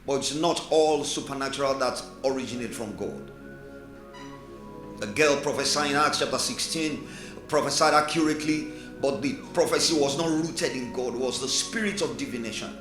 but it's not all supernatural that originate from God. The girl prophesying in Acts chapter 16 prophesied accurately, but the prophecy was not rooted in God. It was the spirit of divination.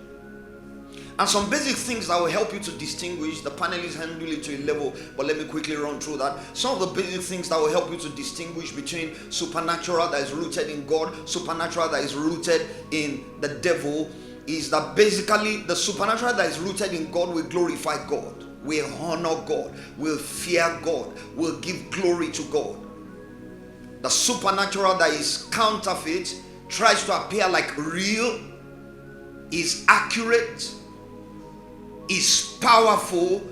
And some basic things that will help you to distinguish. The panelists handle it to a level, but let me quickly run through that. Some of the basic things that will help you to distinguish between supernatural that is rooted in God, supernatural that is rooted in the devil, is that basically the supernatural that is rooted in God will glorify God, will honor God, will fear God, will give glory to God. The supernatural that is counterfeit tries to appear like real, is accurate, is powerful,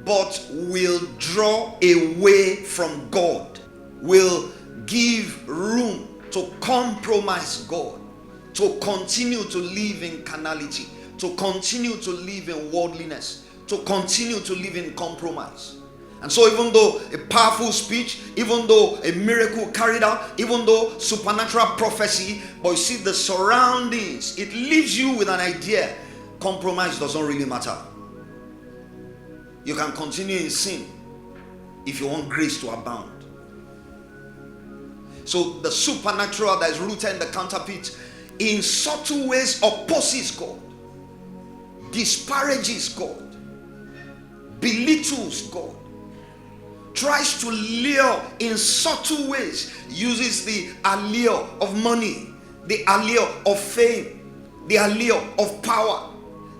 but will draw away from God, will give room to compromise God, to continue to live in carnality, to continue to live in worldliness, to continue to live in compromise. And so even though a powerful speech, even though a miracle carried out, even though supernatural prophecy, but you see the surroundings, it leaves you with an idea. Compromise doesn't really matter. You can continue in sin if you want grace to abound. So the supernatural that is rooted in the counterfeit in subtle ways opposes God, disparages God, belittles God, tries to lure in subtle ways, uses the allure of money, the allure of fame, the allure of power,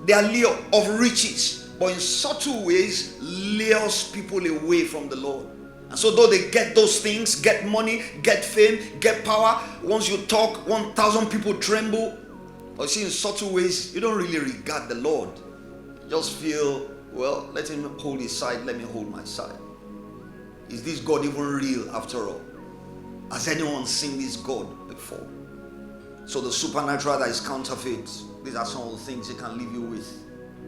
the allure of riches, but in subtle ways lures people away from the Lord. And so though they get those things, get money, get fame, get power, once you talk, 1,000 people tremble. But you see, in subtle ways, you don't really regard the Lord. You just feel, well, let him hold his side, let me hold my side. Is this God even real after all? Has anyone seen this God before? So the supernatural that is counterfeit, these are some of the things it can leave you with.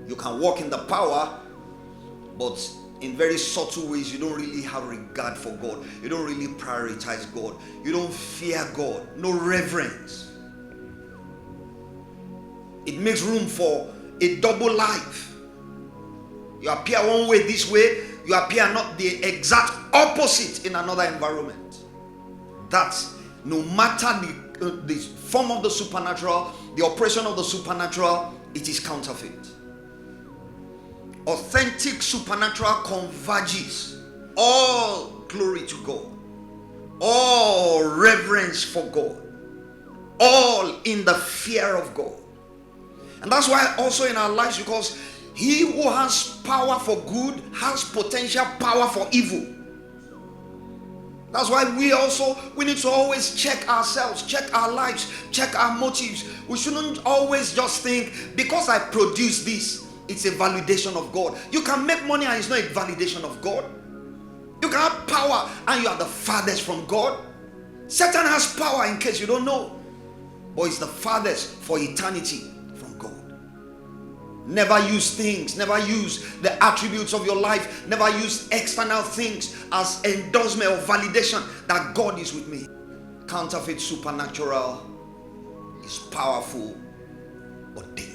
You can walk in the power, but in very subtle ways, you don't really have regard for God. You don't really prioritize God. You don't fear God. No reverence. It makes room for a double life. You appear one way this way, you appear not the exact opposite in another environment. That's no matter the form of the supernatural, the operation of the supernatural, it is counterfeit. Authentic supernatural converges. All glory to God, all reverence for God, all in the fear of God. And that's why also in our lives, because he who has power for good has potential power for evil. That's why we need to always check ourselves, check our lives, check our motives. We shouldn't always just think, because I produce this, it's a validation of God. You can make money and it's not a validation of God. You can have power and you are the farthest from God. Satan has power, in case you don't know, but it's the farthest for eternity from God. Never use things, never use the attributes of your life, never use external things as endorsement or validation that God is with me. Counterfeit supernatural is powerful but dangerous.